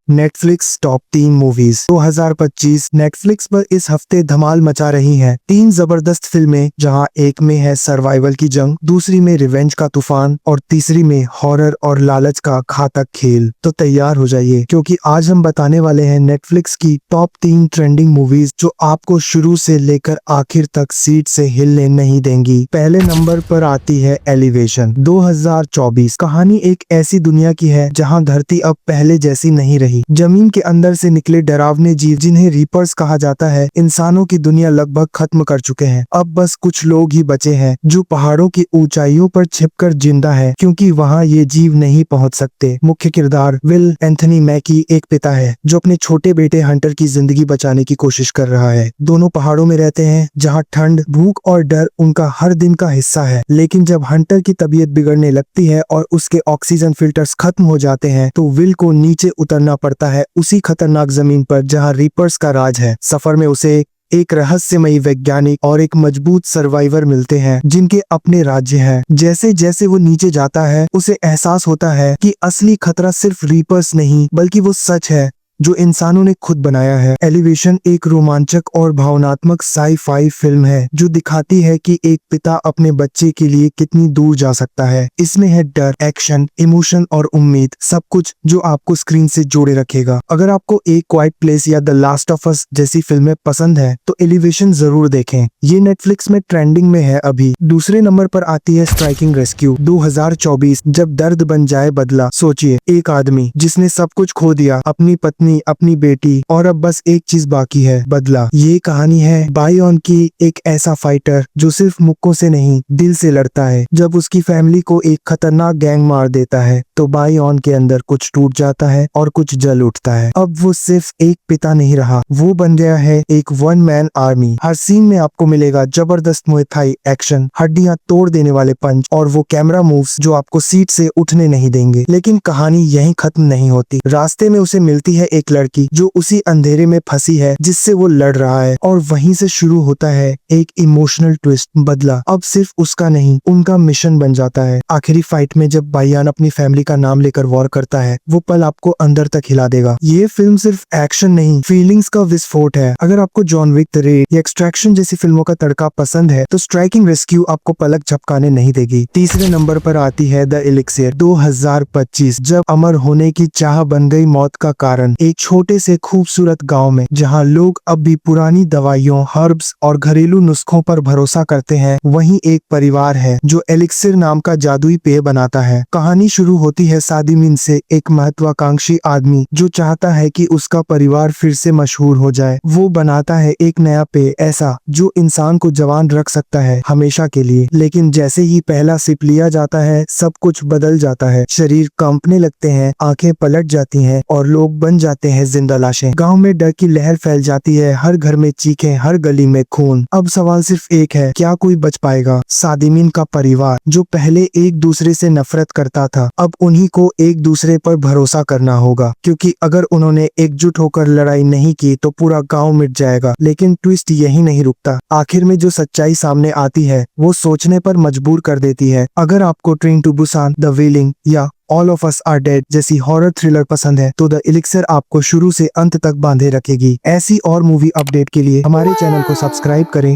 Netflix top 3 movies 2025 Netflix पर इस हफ्ते धमाल मचा रही हैं। 3 जबरदस्त फिल्में, जहां एक में है सर्वाइवल की जंग, दूसरी में रिवेंज का तूफान और तीसरी में हॉरर और लालच का घातक खेल। तो तैयार हो जाइए, क्योंकि आज हम बताने वाले हैं नेटफ्लिक्स की टॉप 3 ट्रेंडिंग मूवीज जो आपको शुरू से लेकर आखिर तक सीट से हिलने नहीं देंगी। पहले नंबर पर आती है एलिवेशन 2024। कहानी एक ऐसी दुनिया की है जहां धरती अब पहले जैसी नहीं रही। जमीन के अंदर से निकले डरावने जीव, जिन्हें रीपर्स कहा जाता है, इंसानों की दुनिया लगभग खत्म कर चुके हैं। अब बस कुछ लोग ही बचे हैं जो पहाड़ों की ऊंचाइयों पर छिपकर जिंदा है, क्योंकि वहां ये जीव नहीं पहुंच सकते। मुख्य किरदार विल एंथनी मैकी एक पिता है जो अपने छोटे बेटे हंटर की जिंदगी बचाने की कोशिश कर रहा है। दोनों पहाड़ों में रहते हैं जहां ठंड, भूख और डर उनका हर दिन का हिस्सा है। लेकिन जब हंटर की तबीयत बिगड़ने लगती है और उसके ऑक्सीजन फिल्टर्स खत्म हो जाते हैं, तो विल को नीचे उतरना पड़ता है, उसी खतरनाक जमीन पर जहां रीपर्स का राज है। सफर में उसे एक रहस्यमयी वैज्ञानिक और एक मजबूत सर्वाइवर मिलते हैं, जिनके अपने राज्य हैं। जैसे जैसे वो नीचे जाता है, उसे एहसास होता है कि असली खतरा सिर्फ रीपर्स नहीं, बल्कि वो सच है जो इंसानों ने खुद बनाया है। एलिवेशन एक रोमांचक और भावनात्मक साई-फाई फिल्म है जो दिखाती है कि एक पिता अपने बच्चे के लिए कितनी दूर जा सकता है। इसमें है डर, एक्शन, इमोशन और उम्मीद, सब कुछ जो आपको स्क्रीन से जोड़े रखेगा। अगर आपको एक क्वाइट प्लेस या द लास्ट ऑफ अस जैसी फिल्में पसंद है, तो एलिवेशन जरूर देखें। ये नेटफ्लिक्स में ट्रेंडिंग में है अभी। दूसरे नंबर पर आती है स्ट्राइकिंग रेस्क्यू 2024। जब दर्द बन जाए बदला। सोचिए, एक आदमी जिसने सब कुछ खो दिया, अपनी पत्नी, अपनी बेटी, और अब बस एक चीज बाकी है, बदला। ये कहानी है बायोन की, एक ऐसा फाइटर जो सिर्फ मुक्कों से नहीं, दिल से लड़ता है। जब उसकी फैमिली को एक खतरनाक गैंग मार देता है, तो बायोन के अंदर कुछ टूट जाता है और कुछ जल उठता है। अब वो सिर्फ एक पिता नहीं रहा, वो बन गया है एक वन मैन आर्मी। हर सीन में आपको मिलेगा जबरदस्त मुए थाई एक्शन, हड्डियां तोड़ देने वाले पंच और वो कैमरा मूव्स जो आपको सीट से उठने नहीं देंगे। लेकिन कहानी यहीं खत्म नहीं होती। रास्ते में उसे मिलती है एक लड़की जो उसी अंधेरे में फंसी है जिससे वो लड़ रहा है, और वहीं से शुरू होता है एक इमोशनल ट्विस्ट। बदला अब सिर्फ उसका नहीं, उनका मिशन बन जाता है। आखिरी फाइट में जब बायान अपनी फैमिली का नाम लेकर वॉर करता है, वो पल आपको अंदर तक हिला देगा। ये फिल्म सिर्फ एक्शन नहीं, फीलिंग्स का विस्फोट है। अगर आपको जॉन विक, द रेड या एक्सट्रैक्शन जैसी फिल्मों का तड़का पसंद है, तो स्ट्राइकिंग रेस्क्यू आपको पलक झपकाने नहीं देगी। तीसरे नंबर पर आती है द एलिक्सियर 2025। जब अमर होने की चाह बन गई मौत का कारण। एक छोटे से खूबसूरत गांव में, जहां लोग अब भी पुरानी दवाइयों, हर्ब्स और घरेलू नुस्खों पर भरोसा करते हैं, वहीं एक परिवार है जो एलिक्सिर नाम का जादुई पेय बनाता है। कहानी शुरू होती है सादिमिन से, एक महत्वाकांक्षी आदमी जो चाहता है कि उसका परिवार फिर से मशहूर हो जाए। वो बनाता है एक नया पेय, ऐसा जो इंसान को जवान रख सकता है हमेशा के लिए। लेकिन जैसे ही पहला सिप लिया जाता है, सब कुछ बदल जाता है। शरीर कांपने लगते हैं, आंखें पलट जाती हैं और लोग बन जाते हैं जिंदा लाशें। गांव में डर की लहर फैल जाती है, हर घर में चीखें, हर गली में खून। अब सवाल सिर्फ एक है, क्या कोई बच पाएगा? सादिमिन का परिवार जो पहले एक दूसरे से नफरत करता था, अब उन्हीं को एक दूसरे पर भरोसा करना होगा, क्योंकि अगर उन्होंने एकजुट होकर लड़ाई नहीं की तो पूरा गांव मिट जाएगा। लेकिन ट्विस्ट यही नहीं रुकता। आखिर में जो सच्चाई सामने आती है, वो सोचने पर मजबूर कर देती है। अगर आपको train to Busan, the wailing या all of us are dead जैसी हॉरर थ्रिलर पसंद है, तो द एलिक्सिर आपको शुरू से अंत तक बांधे रखेगी। ऐसी और मूवी अपडेट के लिए हमारे चैनल को सब्सक्राइब करें।